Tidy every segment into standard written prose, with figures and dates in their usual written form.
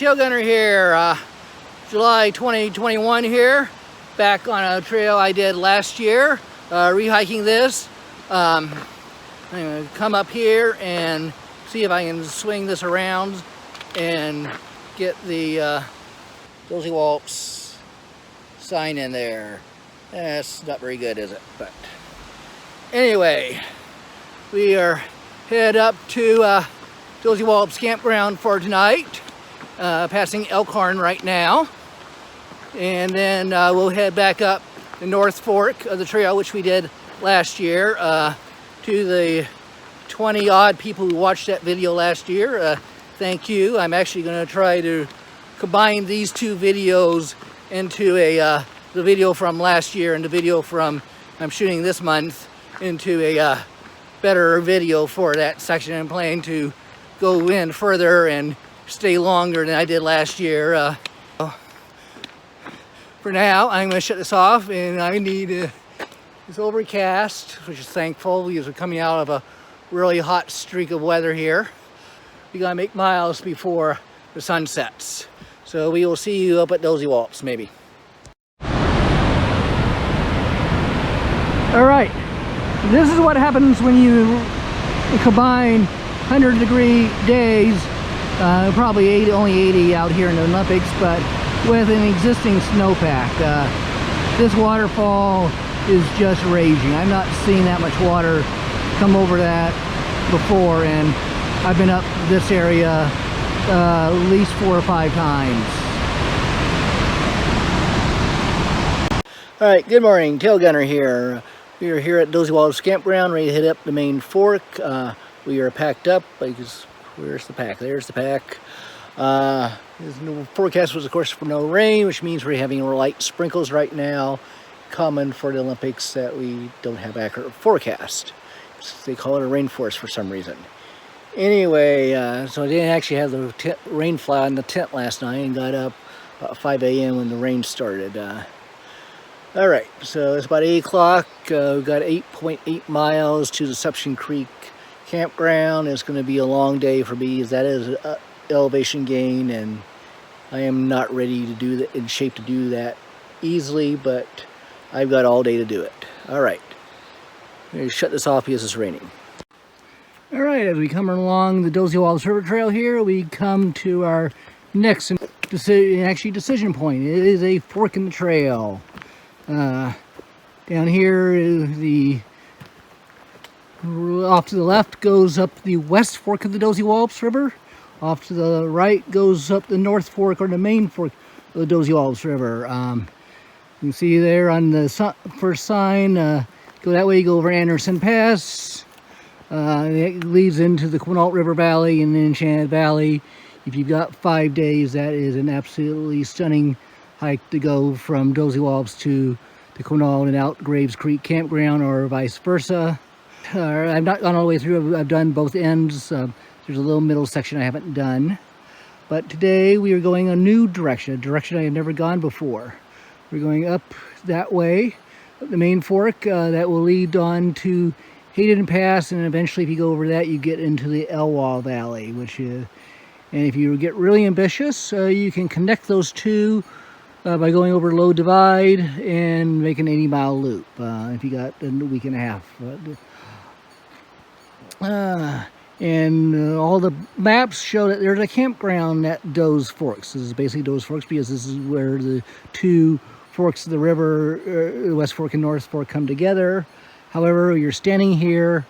Tail Gunner here, July 2021 here, back on a trail I did last year, rehiking this. I'm going to come up here and see if I can swing this around and get the Dosewallips sign in there. That's not very good, is it? But anyway, we are head up to Dosewallips Campground for tonight. Passing Elkhorn right now, and then we'll head back up the North Fork of the trail, which we did last year. To the 20 odd people who watched that video last year, thank you. I'm actually going to try to combine these two videos into the video from last year and the video from I'm shooting this month into a better video for that section. I'm planning to go in further and stay longer than I did last year. For now, I'm going to shut this off, and I need it's overcast, which is thankful because we're coming out of a really hot streak of weather here. We got to make miles before the sun sets. So we will see you up at Dosewallips, maybe. All right, this is what happens when you combine 100-degree days. Probably only 80 out here in the Olympics, but with an existing snowpack. This waterfall is just raging. I've not seen that much water come over that before, and I've been up this area at least 4 or 5 times. All right, good morning, Tail Gunner here. We are here at Dosewallips Campground, ready to hit up the main fork. We are packed up because where's the pack? There's the pack. The forecast was, of course, for no rain, which means we're having light sprinkles right now. Common for the Olympics that we don't have accurate forecast. They call it a rainforest for some reason. Anyway, so I didn't actually have the rain fly on the tent last night and got up about 5 a.m. when the rain started. All right, so it's about 8 o'clock. We've got 8.8 miles to Deception Creek Campground. It's going to be a long day for me, as that is elevation gain, and I am not ready to do that, in shape to do that easily, but I've got all day to do it. All right, I'm going to shut this off because it's raining. All right, as we come along the Dosewallips River Trail here, we come to our next decision point. It is a fork in the trail. Down here is off to the left goes up the west fork of the Dosewallips River. Off to the right goes up the north fork, or the main fork of the Dosewallips River. You can see there on the first sign, go that way, you go over Anderson Pass. It leads into the Quinault River Valley and the Enchanted Valley. If you've got 5 days, that is an absolutely stunning hike to go from Dosewallips to the Quinault and out Graves Creek Campground, or vice versa. I've not gone all the way through. I've done both ends. There's a little middle section I haven't done. But today we are going a new direction, a direction I have never gone before. We're going up that way, up the main fork. That will lead on to Hayden Pass, and eventually if you go over that, you get into the Elwha Valley, which is, and if you get really ambitious, you can connect those two by going over Low Divide and make an 80-mile loop if you got a week and a half. And all the maps show that there's a campground at Doe's Forks. This is basically Doe's Forks because this is where the two forks of the river, the West Fork and North Fork, come together. However, you're standing here,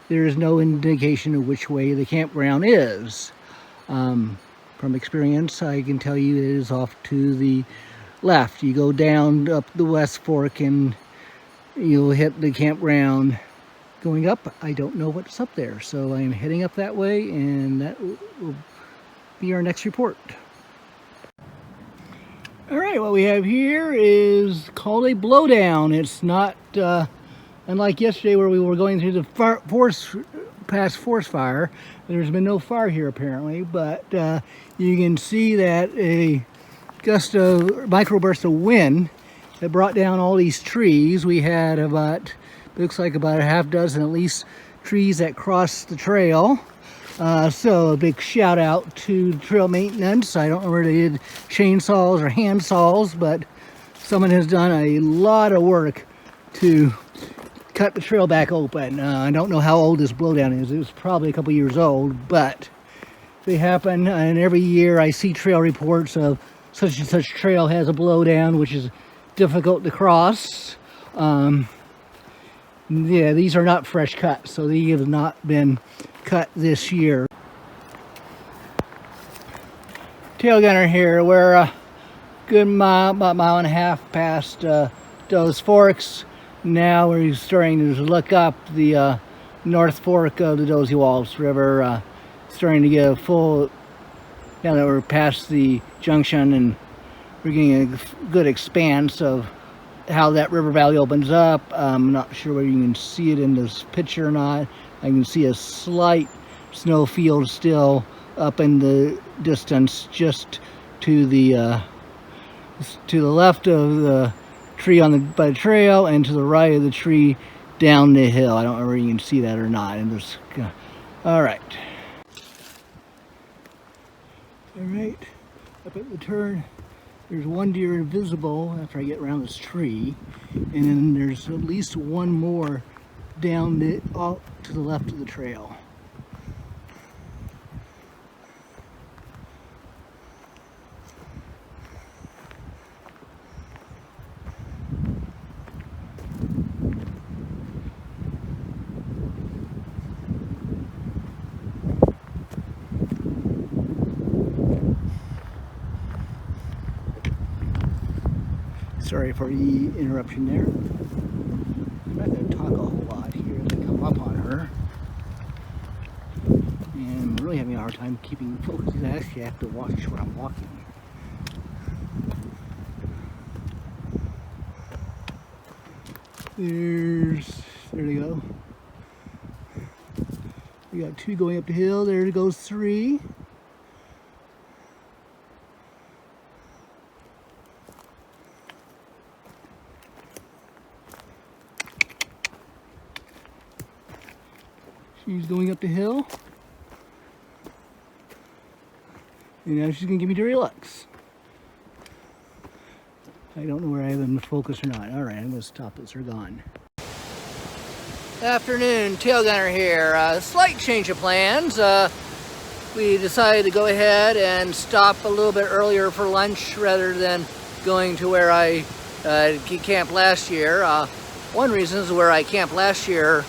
there is no indication of which way the campground is. From experience, I can tell you it is off to the left. You go down up the West Fork and you'll hit the campground. Going up, I don't know what's up there, so I'm heading up that way, and that will be our next report. All right, what we have here is called a blowdown. It's not unlike yesterday where we were going through the past forest fire. There's been no fire here apparently, but you can see that a microburst of wind that brought down all these trees. We had looks like about a half dozen at least trees that crossed the trail. So a big shout out to trail maintenance. I don't know whether they did chainsaws or hand saws, but someone has done a lot of work to cut the trail back open. I don't know how old this blowdown is. It was probably a couple years old, but they happen, and every year I see trail reports of such and such trail has a blowdown, which is difficult to cross. Yeah, these are not fresh cuts, so these have not been cut this year. Tail gunner here. We're a good mile, about a mile and a half past Doe's Forks. Now we're starting to look up the North Fork of the Dosewallips River. Starting to get a full, now that we're past the junction, and we're getting a good expanse of how that river valley opens up. I'm not sure whether you can see it in this picture or not. I can see a slight snowfield still up in the distance, just to the left of the tree by the trail, and to the right of the tree down the hill. I don't know whether you can see that or not. And just, all right. All right, up at the turn, there's one deer invisible after I get around this tree, and then there's at least one more down off to the left of the trail. Sorry for the interruption there. I'm not going to talk a whole lot here as I come up on her. And I'm really having a hard time keeping focus. I actually have to watch where I'm walking. There they go. We got two going up the hill. There goes three. She's going up the hill, and now she's going to give me dirty looks. I don't know where I have them focused or not. All right, I'm going to stop this. They're gone. Afternoon, tail gunner here. Slight change of plans. We decided to go ahead and stop a little bit earlier for lunch rather than going to where I camped last year. One reason is where I camped last year,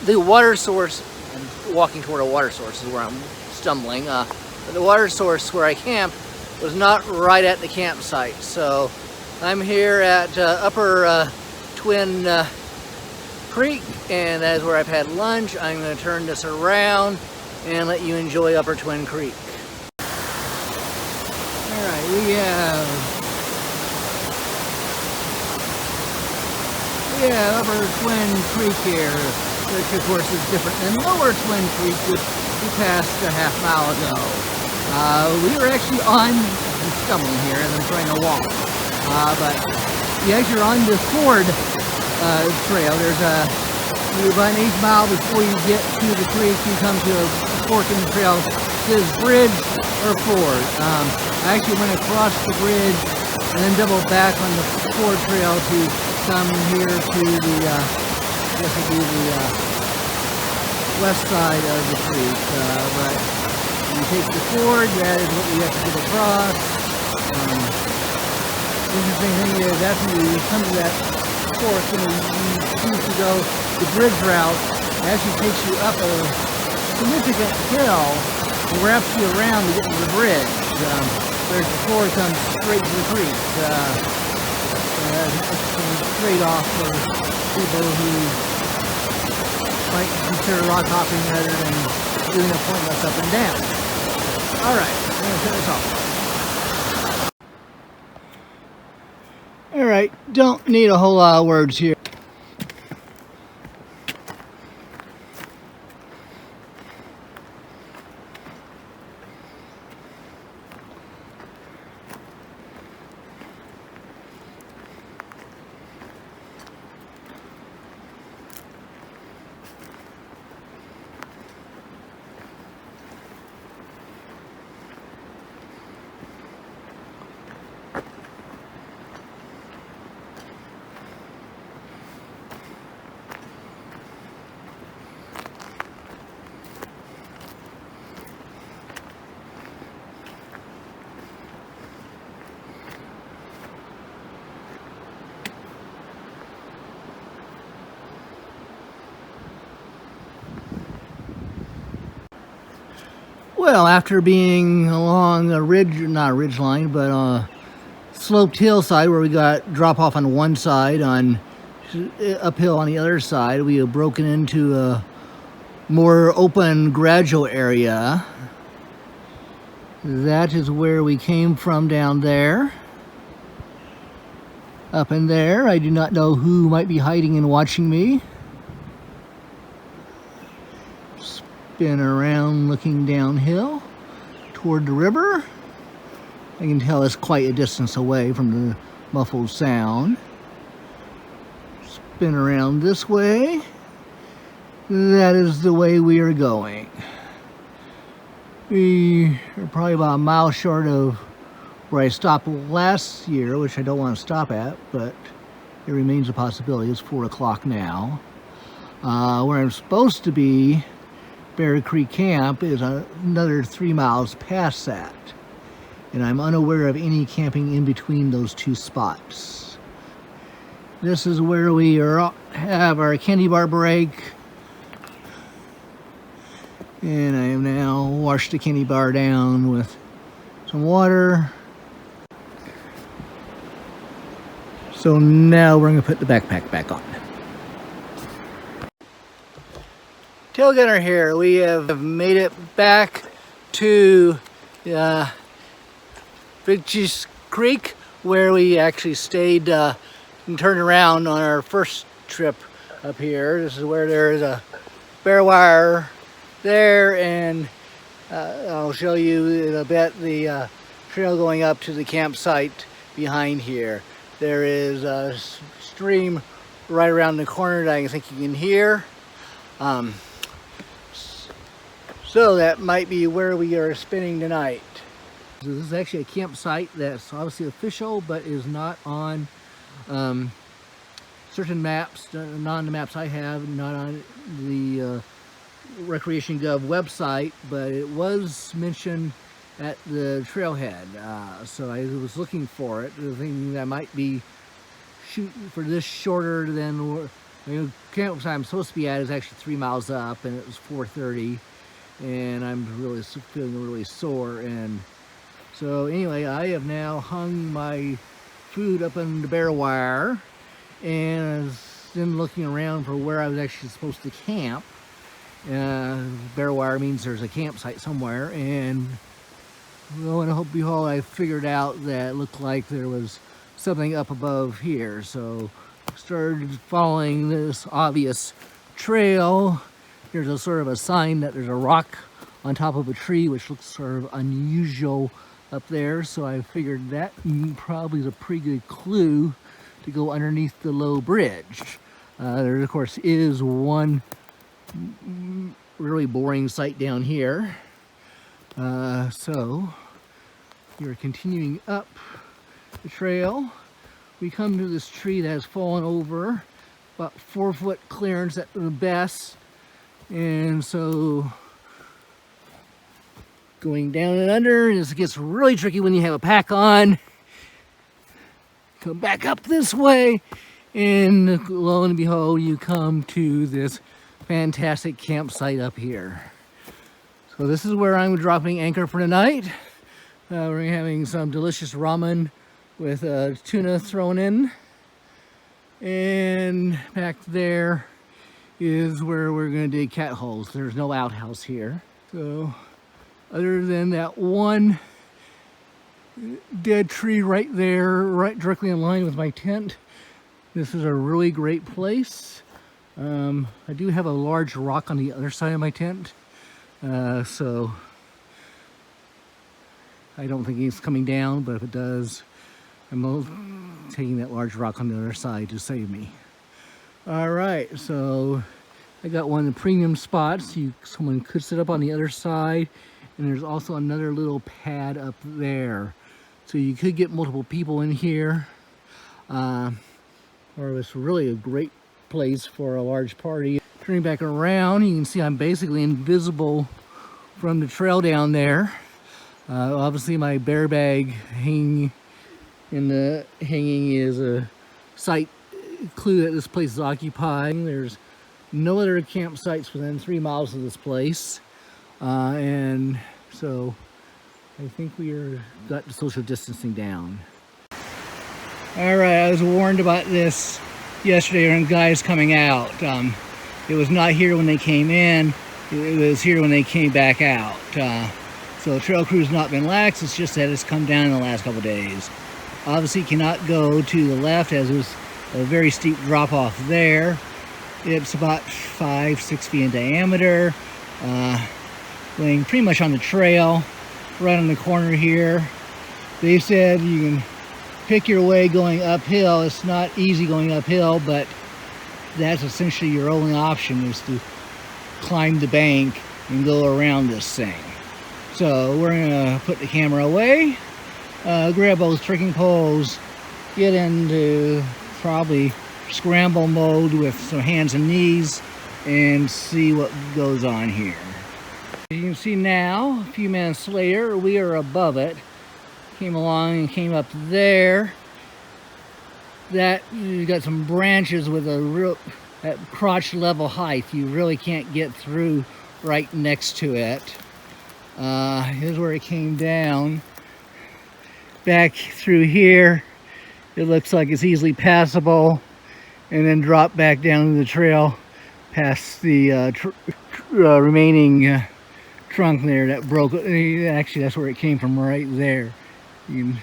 the water source. I'm walking toward a water source is where I'm stumbling. But the water source where I camped was not right at the campsite. So I'm here at Upper Twin Creek, and that is where I've had lunch. I'm going to turn this around and let you enjoy Upper Twin Creek. Alright, we have Upper Twin Creek here, which of course is different than Lower Twin Creek, which we passed a half mile ago. We were actually on, I'm stumbling here and I'm trying to walk, but as you're on the Ford trail, there's about an 8 mile before you get to the creek, you come to a fork in the trail. It says bridge or ford. I actually went across the bridge and then doubled back on the Ford trail to come here to the, this would be the west side of the creek. But when you take the ford, that is what we have to get across. Interesting thing is, after you come to that fork and you choose to go the bridge route, it actually takes you up a significant hill and wraps you around to get to the bridge. Whereas the ford comes straight to the creek. It's a trade-off for people who might consider rock hopping rather than doing a pointless up and down. Alright, I'm going to shut this off. Alright, don't need a whole lot of words here. Well, after being along a ridge, not a ridge line, but sloped hillside where we got drop off on one side, on uphill on the other side, we have broken into a more open gradual area. That is where we came from down there. Up in there, I do not know who might be hiding and watching me. Spin around looking downhill toward the river. I can tell it's quite a distance away from the muffled sound. Spin around this way. That is the way we are going. We are probably about a mile short of where I stopped last year, which I don't want to stop at, but it remains a possibility. It's 4 o'clock now. Where I'm supposed to be, Bear Creek Camp, is another 3 miles past that. And I'm unaware of any camping in between those two spots. This is where we have our candy bar break. And I have now washed the candy bar down with some water. So now we're going to put the backpack back on. Tail gunner here. We have made it back to Bridges Creek, where we actually stayed and turned around on our first trip up here. This is where there is a bare wire there, and I'll show you in a bit the trail going up to the campsite behind here. There is a stream right around the corner that I think you can hear. So that might be where we are spending tonight. This is actually a campsite that's obviously official, but is not on certain maps, not on the maps I have, not on the Recreation Gov website, but it was mentioned at the trailhead. So I was looking for it, thinking that might be shooting for this shorter than the campsite I'm supposed to be at is actually 3 miles up, and it was 4:30, and I'm really feeling really sore. And so anyway, I have now hung my food up on the bare wire, and I was then looking around for where I was actually supposed to camp. Bare wire means there's a campsite somewhere, and lo and behold, I figured out that it looked like there was something up above here. So I started following this obvious trail. There's a sort of a sign that there's a rock on top of a tree, which looks sort of unusual up there. So I figured that probably is a pretty good clue to go underneath the low bridge. There, of course, is one really boring site down here. So we're continuing up the trail. We come to this tree that has fallen over, about 4 foot clearance at the best. And so going down and under, this gets really tricky when you have a pack on. Come back up this way, and lo and behold, you come to this fantastic campsite up here. So this is where I'm dropping anchor for the night. We're having some delicious ramen with tuna thrown in. And back there is where we're going to dig cat holes. There's no outhouse here. So other than that one dead tree right there, right directly in line with my tent, this is a really great place. I do have a large rock on the other side of my tent, so I don't think it's coming down, but if it does, I'm taking that large rock on the other side to save me. All right, so I got one of the premium spots. Someone could sit up on the other side, and there's also another little pad up there. So you could get multiple people in here, or it's really a great place for a large party. Turning back around, you can see I'm basically invisible from the trail down there. Obviously my bear bag hanging is a site clue that this place is occupied. There's no other campsites within 3 miles of this place, and So I think got the social distancing down. All right, I was warned about this yesterday on guys coming out. It was not here when they came in. It was here when they came back out. So trail crew's not been lax. It's just that it's come down in the last couple days. Obviously cannot go to the left as there's a very steep drop off there. It's about 5-6 feet in diameter. Laying pretty much on the trail, right on the corner here. They said you can pick your way going uphill. It's not easy going uphill, but that's essentially your only option, is to climb the bank and go around this thing. So we're gonna put the camera away, grab those trekking poles, get into probably scramble mode with some hands and knees, and see what goes on here. As you can see now, a few minutes later, we are above it. Came along and came up there. That, you got some branches with a real, at crotch level height. You really can't get through right next to it. Here's where it came down. Back through here, it looks like it's easily passable, and then drop back down to the trail past the remaining trunk there that broke. Actually, that's where it came from, right there. And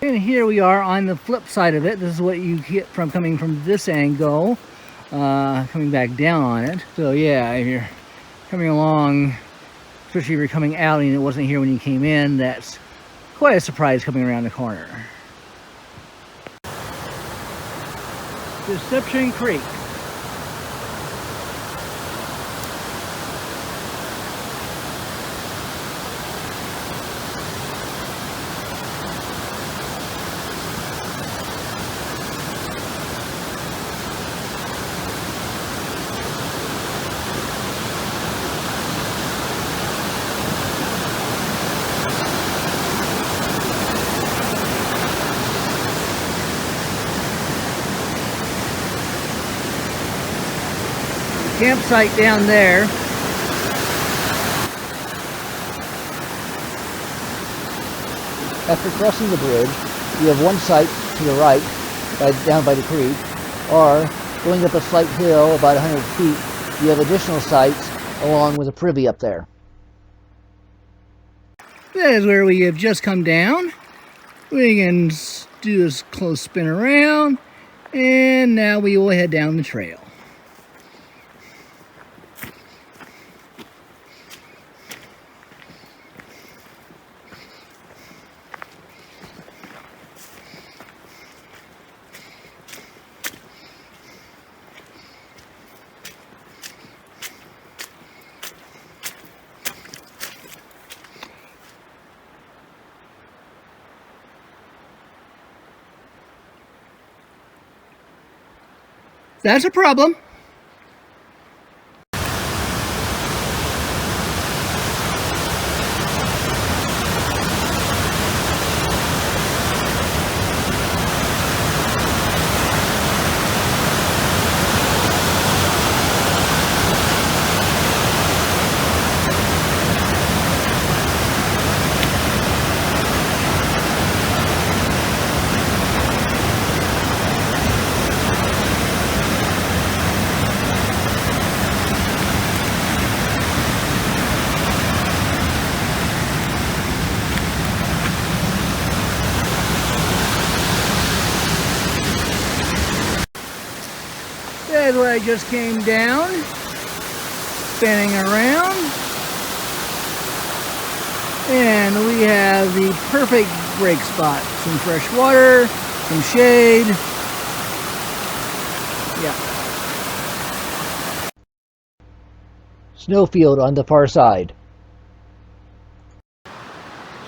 here we are on the flip side of it. This is what you get from coming from this angle, coming back down on it. So yeah, if you're coming along, especially if you're coming out and it wasn't here when you came in, that's quite a surprise coming around the corner. Deception Creek. Campsite down there. After crossing the bridge, you have one site to the right, down by the creek, or going up a slight hill about 100 feet, you have additional sites along with a privy up there. That is where we have just come down. We can do this close spin around, and now we will head down the trail. That's a problem. That's where I just came down, spinning around, and we have the perfect break spot. Some fresh water, some shade. Yeah. Snowfield on the far side.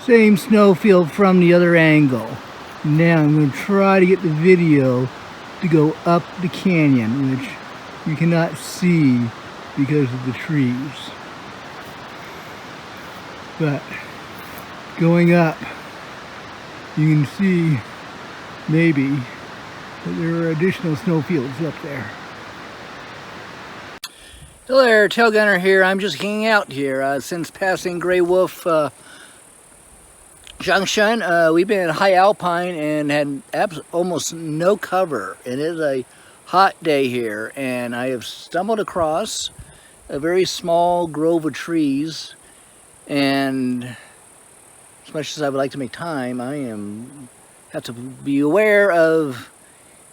Same snowfield from the other angle. Now I'm going to try to get the video to go up the canyon, which you cannot see because of the trees. But going up, you can see maybe that there are additional snowfields up there. Hello there, Tail Gunner here. I'm just hanging out here since passing Gray Wolf Junction. We've been in high alpine and had almost no cover. It is a hot day here, and I have stumbled across a very small grove of trees, and as much as I would like to make time, I have to be aware of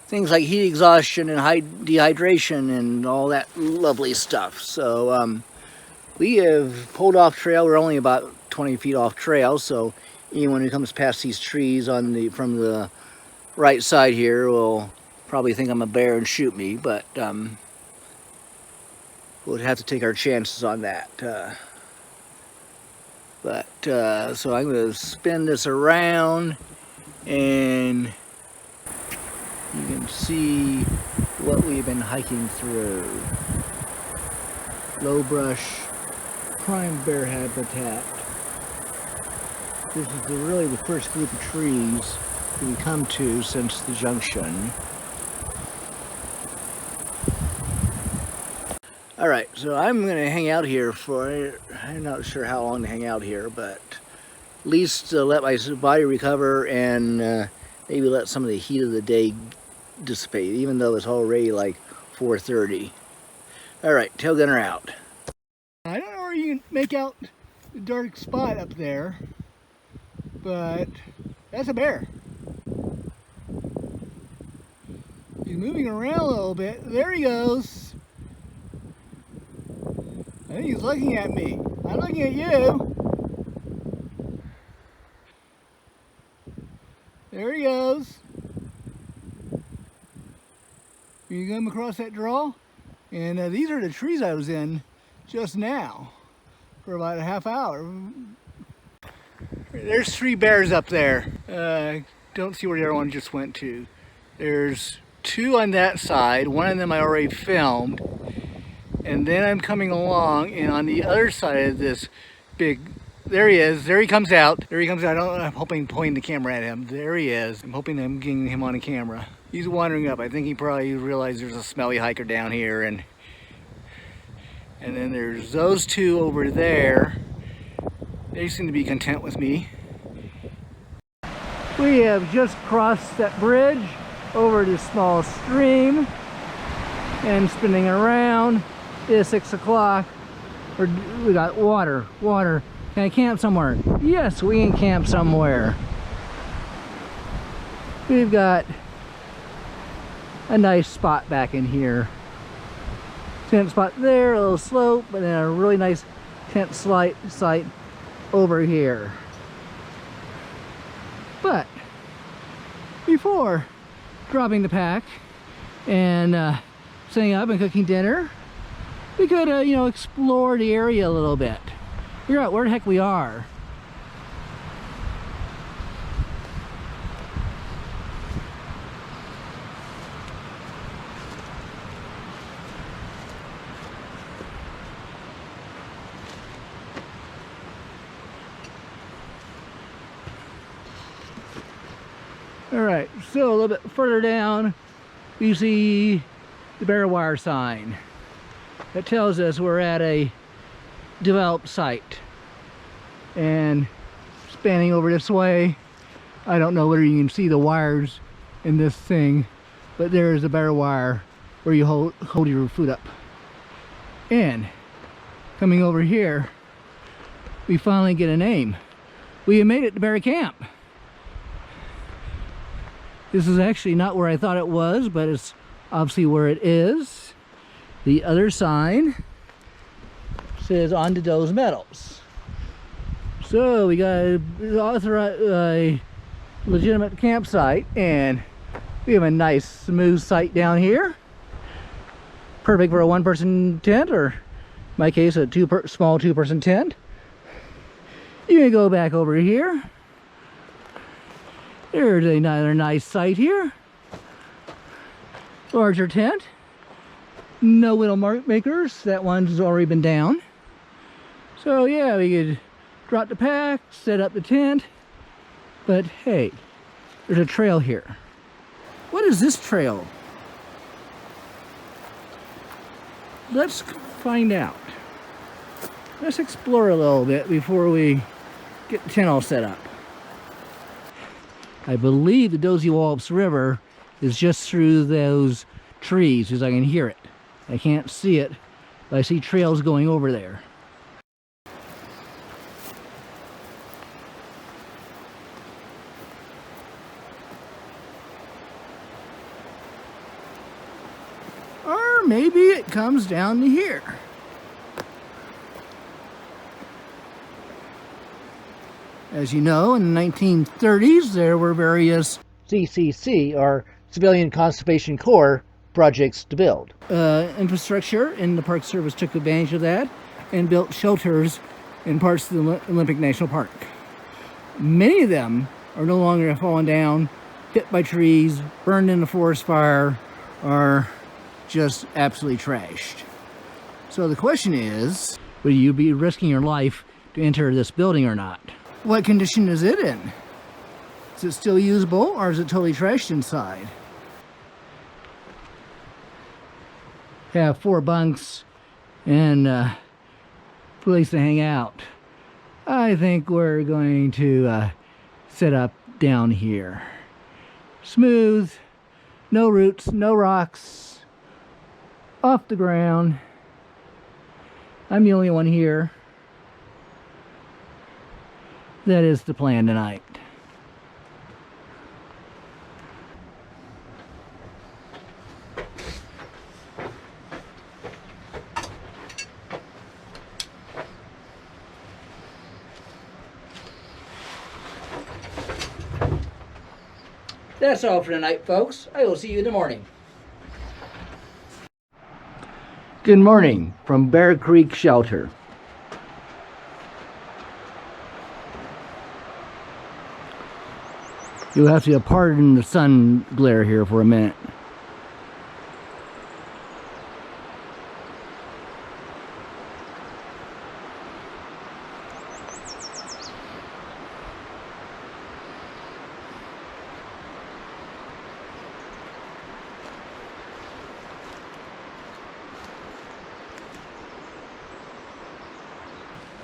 things like heat exhaustion and dehydration and all that lovely stuff. So we have pulled off trail. We're only about 20 feet off trail, so anyone who comes past these trees from the right side here will probably think I'm a bear and shoot me, but we'll have to take our chances on that. So I'm going to spin this around, and you can see what we've been hiking through. Low brush, prime bear habitat. This is really the first group of trees we come to since the junction. Alright, so I'm going to hang out here I'm not sure how long to hang out here, but at least let my body recover and maybe let some of the heat of the day dissipate, even though it's already like 4:30. Alright, Tail Gunner out. I don't know where you can make out the dark spot up there, but that's a bear. He's moving around a little bit. There he goes. I think he's looking at me. I'm looking at you. There he goes. You come across that draw? And these are the trees I was in just now for about a half hour. There's 3 bears up there. Don't see where the other one just went to. There's 2 on that side. One of them I already filmed. And then I'm coming along, and on the other side of this big, there he is. There he comes out. There he comes out. I'm hoping pointing the camera at him. There he is. I'm hoping I'm getting him on the camera. He's wandering up. I think he probably realized there's a smelly hiker down here, and then there's those 2 over there. They seem to be content with me. We have just crossed that bridge over this small stream and spinning around. It is 6 o'clock. We got water. Can I camp somewhere? Yes, we can camp somewhere. We've got a nice spot back in here. Tent spot there, a little slope, but then a really nice tent site over here. But before dropping the pack and setting up and cooking dinner, we could explore the area a little bit, figure out where the heck we are. Alright, so a little bit further down you see the bare wire sign. That tells us we're at a developed site. And spanning over this way, I don't know whether you can see the wires in this thing, but there's a bare wire where you hold your food up. And coming over here, we finally get a name. We have made it to Bear Camp. This is actually not where I thought it was, but it's obviously where it is. The other sign says on to those Meadows. So we got a legitimate campsite, and we have a nice smooth site down here. Perfect for a 1-person tent, or in my case a small 2-person tent. You can go back over here. There's another nice site here. Larger tent. No window makers. That one's already been down. So yeah, we could drop the pack, set up the tent. But hey, there's a trail here. What is this trail? Let's find out. Let's explore a little bit before we get the tent all set up. I believe the Dosewallips River is just through those trees, because I can hear it. I can't see it, but I see trails going over there. Or maybe it comes down to here. As you know, in the 1930s, there were various CCC, or Civilian Conservation Corps, projects to build. Infrastructure, and the Park Service took advantage of that and built shelters in parts of the Olympic National Park. Many of them are no longer fallen down, hit by trees, burned in a forest fire, or just absolutely trashed. So the question is, will you be risking your life to enter this building or not? What condition is it in? Is it still usable, or is it totally trashed inside? Have 4 bunks and a place to hang out. I think we're going to set up down here. Smooth, no roots, no rocks, off the ground. I'm the only one here. That is the plan tonight. That's all for tonight, folks. I will see you in the morning. Good morning from Bear Creek Shelter. You'll have to pardon the sun glare here for a minute.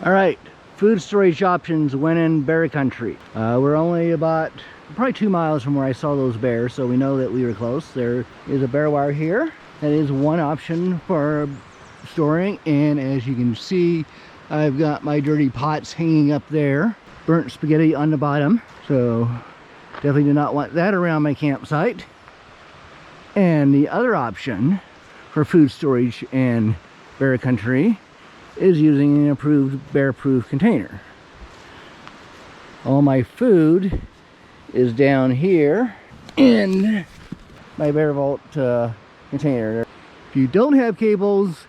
All right, food storage options when in bear country. We're only about probably 2 miles from where I saw those bears, so we know that we were close. There is a bear wire here. That is one option for storing, and as you can see, I've got my dirty pots hanging up there. Burnt spaghetti on the bottom, so definitely do not want that around my campsite. And the other option for food storage in bear country is using an approved bear-proof container. All my food is down here in my Bear Vault container. If you don't have cables,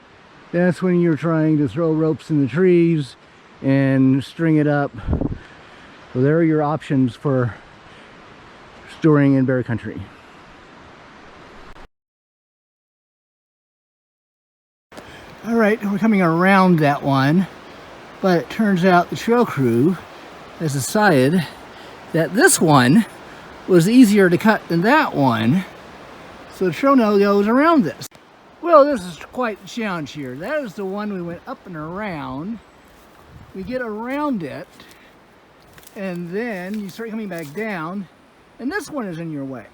that's when you're trying to throw ropes in the trees and string it up. So there are your options for storing in bear country. All right, we're coming around that one, but it turns out the trail crew has decided that this one was easier to cut than that one, so the trail now goes around this. Well, this is quite the challenge here. That is the one we went up and around. We get around it, and then you start coming back down, and this one is in your way.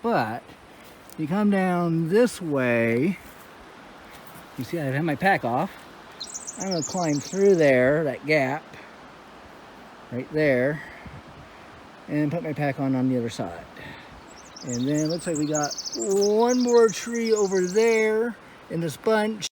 But you come down this way. You see, I have my pack off. I'm going to climb through there, that gap, right there, and put my pack on the other side. And then it looks like we got one more tree over there in this bunch.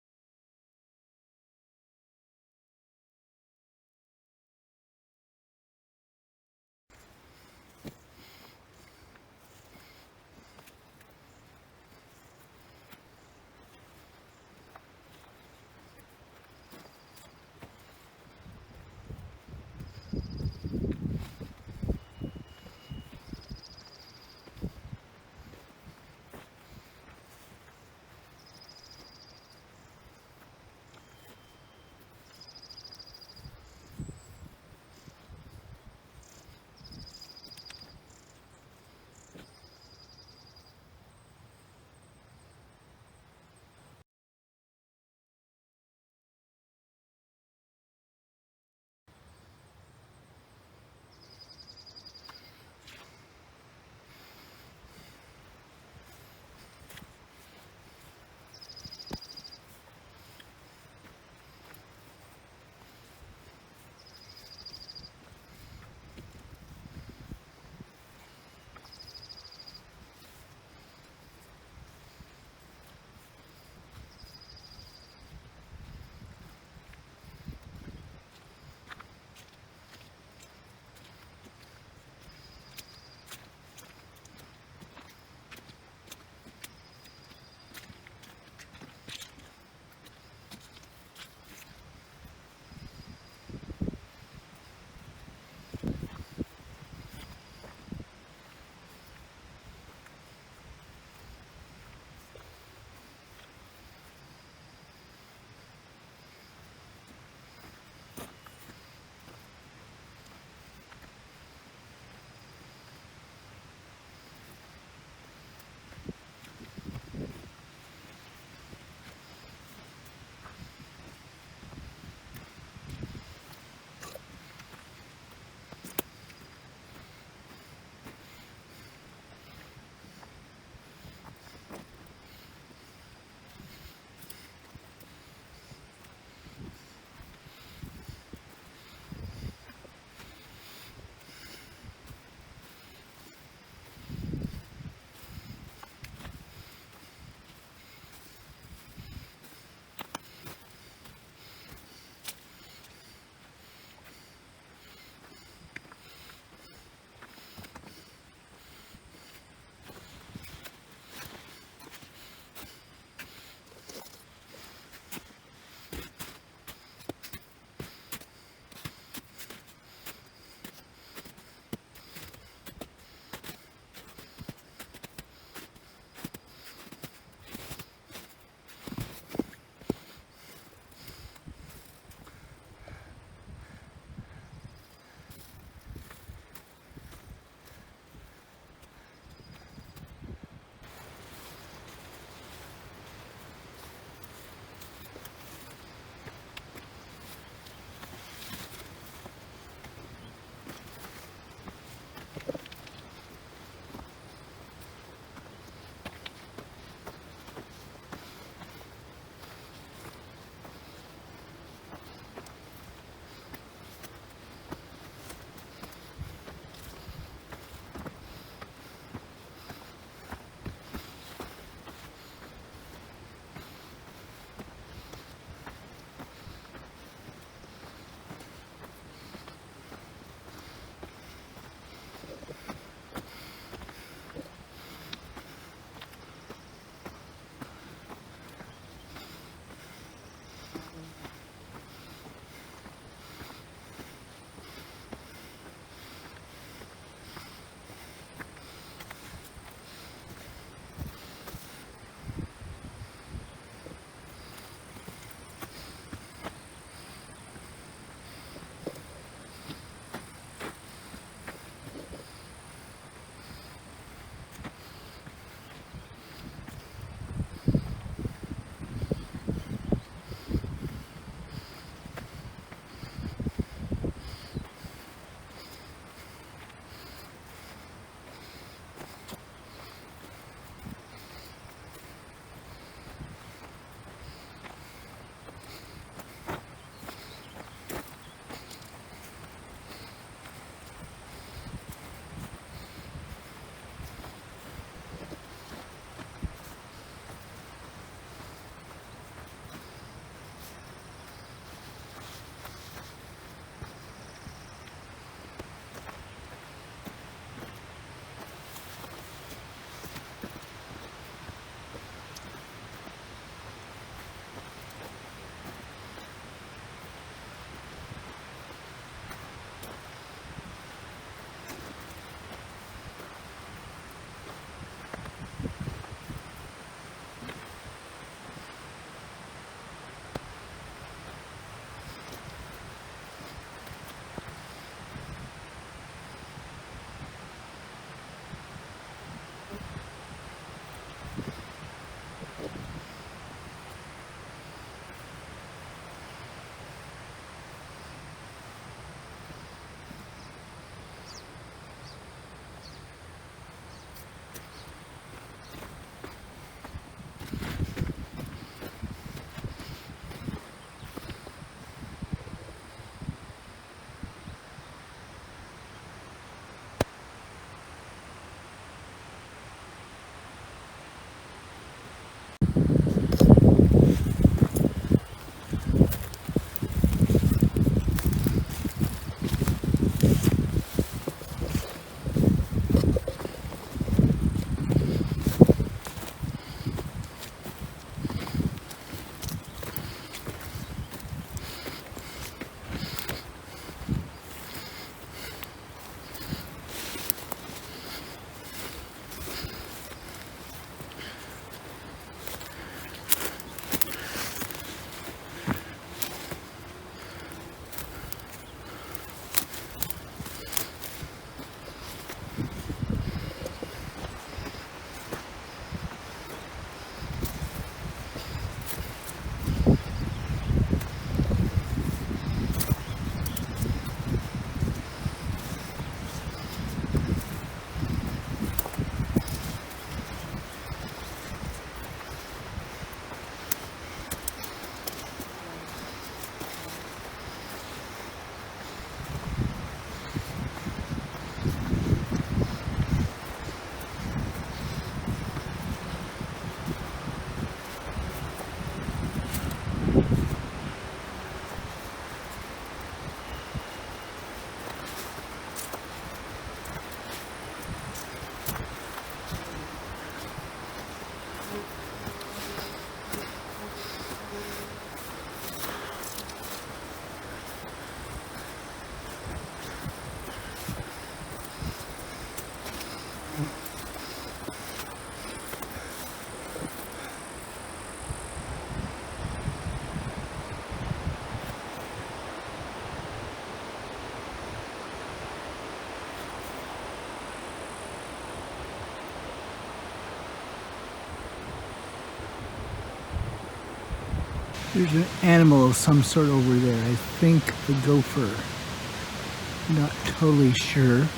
There's an animal of some sort over there. I think a gopher. Not totally sure.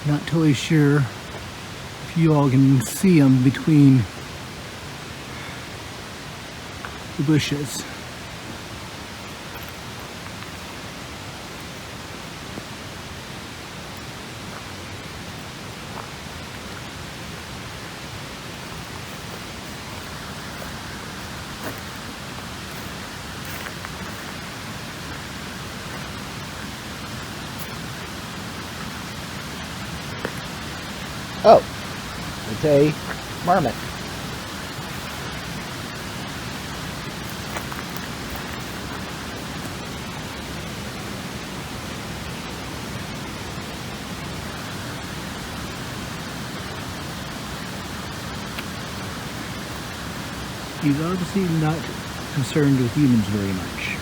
Not totally sure if you all can see him between the bushes. Oh, it's a marmot. He's obviously not concerned with humans very much.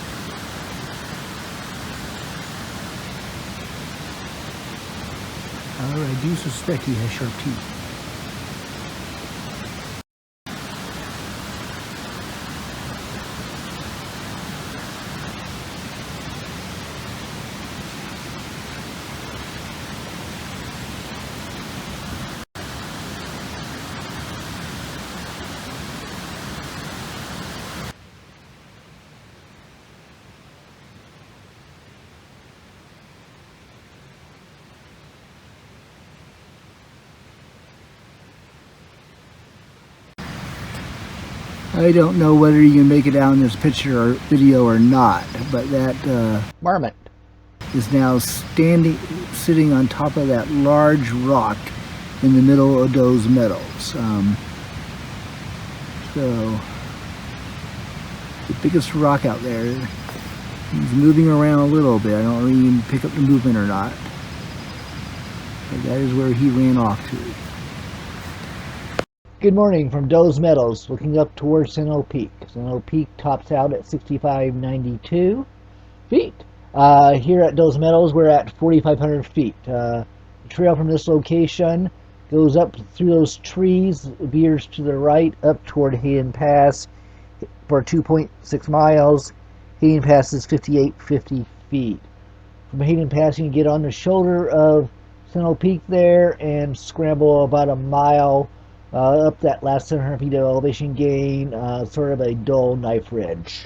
However, I do suspect he has sharp teeth. I don't know whether you can make it out in this picture or video or not, but that marmot is now sitting on top of that large rock in the middle of those meadows. So the biggest rock out there. He's moving around a little bit. I don't know if you can pick up the movement or not. But that is where he ran off to. Good morning from Doe's Meadows, looking up towards Sentinel Peak. Sentinel Peak tops out at 6,592 feet. Here at Doe's Meadows, we're at 4,500 feet. The trail from this location goes up through those trees, veers to the right up toward Hayden Pass for 2.6 miles. Hayden Pass is 5,850 feet. From Hayden Pass, you can get on the shoulder of Sentinel Peak there and scramble about a mile up that last 700 feet of elevation gain, sort of a dull knife ridge.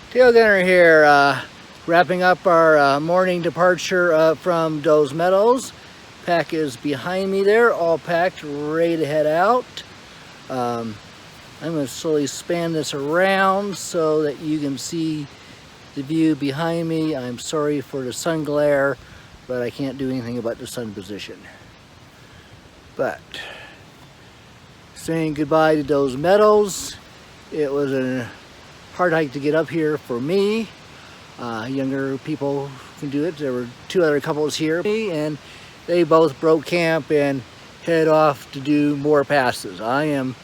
Tail gunner here, wrapping up our morning departure from Doe's Meadows. Pack is behind me there, all packed, ready to head out. I'm going to slowly span this around so that you can see the view behind me. I'm sorry for the sun glare, but I can't do anything about the sun position. But saying goodbye to Doe's Meadows. It was a hard hike to get up here for me. Younger people can do it. There were two other couples here, and they both broke camp and head off to do more passes. I am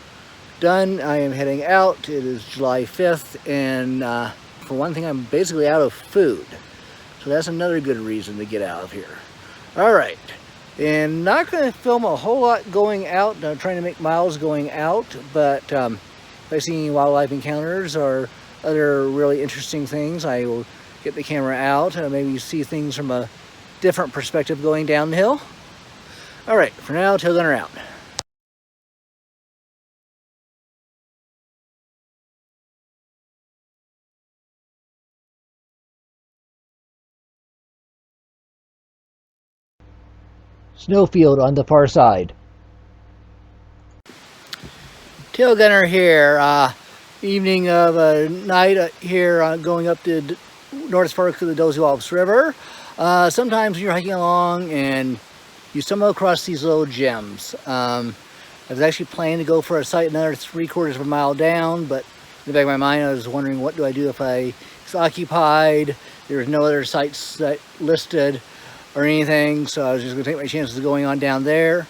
done. I am heading out. It is July 5th, and for one thing, I'm basically out of food. So that's another good reason to get out of here. All right. And not going to film a whole lot going out, trying to make miles going out, but if I see any wildlife encounters or other really interesting things, I will get the camera out and maybe see things from a different perspective going down the hill. All right, for now, tail gunner out. Snowfield on the far side. Tail gunner here, evening of a night here going up to North Fork of the Dosewallips River. Sometimes you're hiking along and you stumble across these little gems. I was actually planning to go for a site another 3/4 of a mile down, but in the back of my mind I was wondering what do I do if it's occupied. There's no other sites that listed or anything, so I was just going to take my chances of going on down there.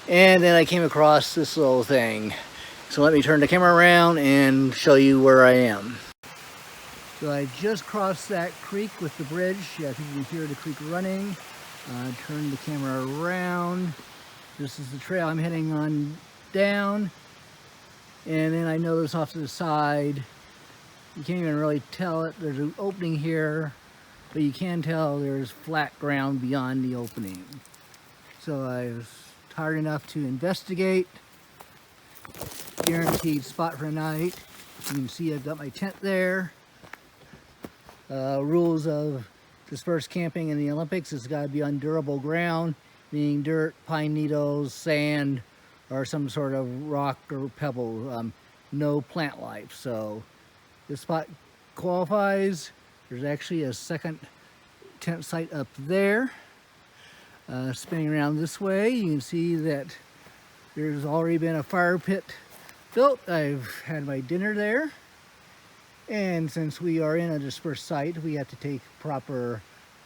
And then I came across this little thing. So let me turn the camera around and show you where I am. So I just crossed that creek with the bridge. Yeah, I think you can hear the creek running. Turn the camera around. This is the trail I'm heading on down. And then I notice off to the side, you can't even really tell it. There's an opening here, but you can tell there's flat ground beyond the opening. So I was tired enough to investigate. Guaranteed spot for the night. You can see I've got my tent there. Rules of dispersed camping in the Olympics, it's got to be on durable ground, meaning dirt, pine needles, sand, or some sort of rock or pebble. No plant life. So this spot qualifies. There's actually a second tent site up there. Spinning around this way, you can see that there's already been a fire pit built. I've had my dinner there. And since we are in a dispersed site, we have to take proper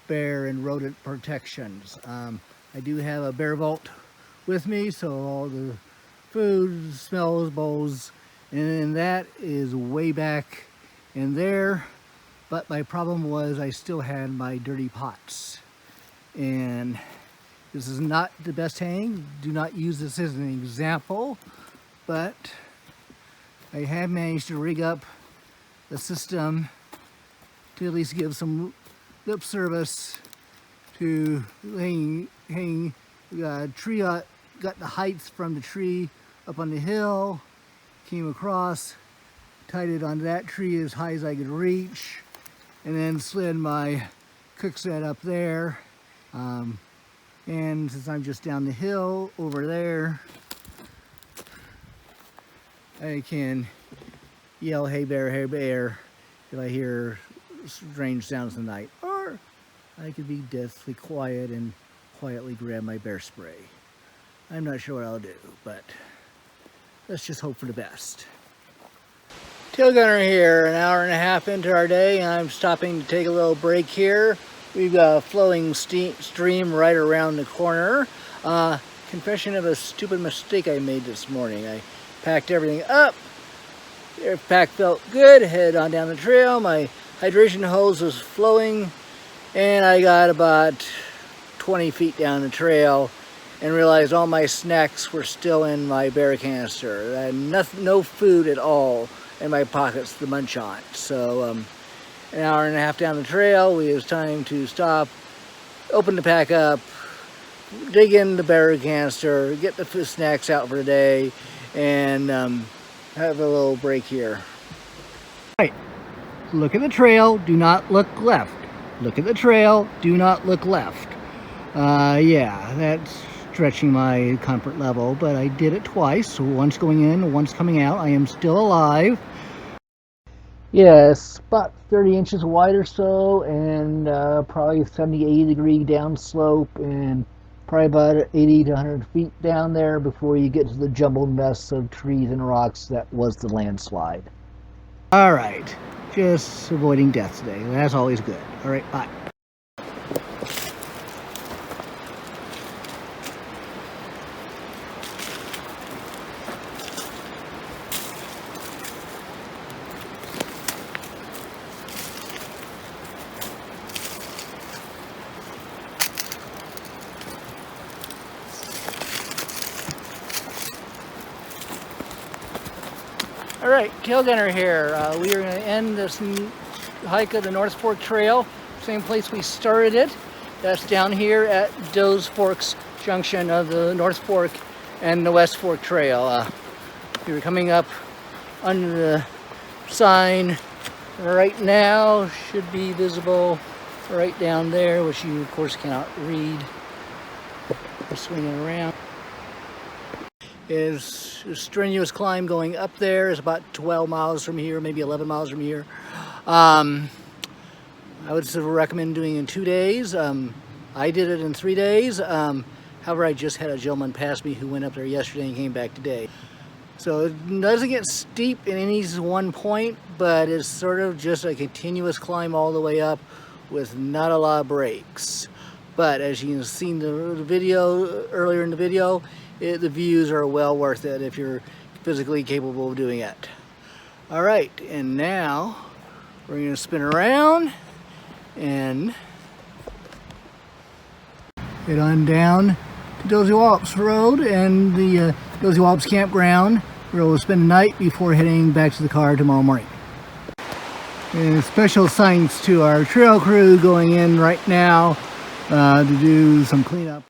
bear and rodent protections. I do have a bear vault with me, so all the food, smells, bowls, and then that is way back in there. But my problem was I still had my dirty pots. And this is not the best hang. Do not use this as an example, but I have managed to rig up the system to at least give some lip service to hanging tree. Got the heights from the tree up on the hill, came across, tied it onto that tree as high as I could reach, and then slid my cook set up there. And since I'm just down the hill over there, I can yell, hey bear, if I hear strange sounds in the night. Or I could be deathly quiet and quietly grab my bear spray. I'm not sure what I'll do, but let's just hope for the best. Tail gunner here, an hour and a half into our day, and I'm stopping to take a little break here. We've got a flowing stream right around the corner. Confession of a stupid mistake I made this morning. I packed everything up. The pack felt good, headed on down the trail. My hydration hose was flowing, and I got about 20 feet down the trail and realized all my snacks were still in my bear canister. I had no food at all in my pockets to munch on. So an hour and a half down the trail, it was time to stop, open the pack up, dig in the bear canister, get the food snacks out for the day, and have a little break here. All right, look at the trail, do not look left. Look at the trail, do not look left. Yeah, that's stretching my comfort level, but I did it twice, so once going in, once coming out. I am still alive. Yeah, it's about 30 inches wide or so, and probably 70, 80 degree down slope, and probably about 80 to 100 feet down there before you get to the jumbled mess of trees and rocks that was the landslide. All right, just avoiding death today. That's always good. All right, bye. All right, tail gunner here. We are going to end this hike of the North Fork Trail, same place we started it. That's down here at Doe's Forks junction of the North Fork and the West Fork Trail. We're coming up under the sign right now, should be visible right down there, which you of course cannot read. We're swinging around. Is a strenuous climb going up there. Is about 12 miles from here, maybe 11 miles from here. I would recommend doing it in 2 days. I did it in 3 days. However, I just had a gentleman pass me who went up there yesterday and came back today. So it doesn't get steep in any one point, but it's sort of just a continuous climb all the way up with not a lot of breaks. But as you can see in the video, earlier in the video, the views are well worth it if you're physically capable of doing it. All right, and now we're going to spin around and head on down to Dosewallips Road and the Dosewallips Campground We'll spend the night before heading back to the car tomorrow morning. And special thanks to our trail crew going in right now to do some cleanup.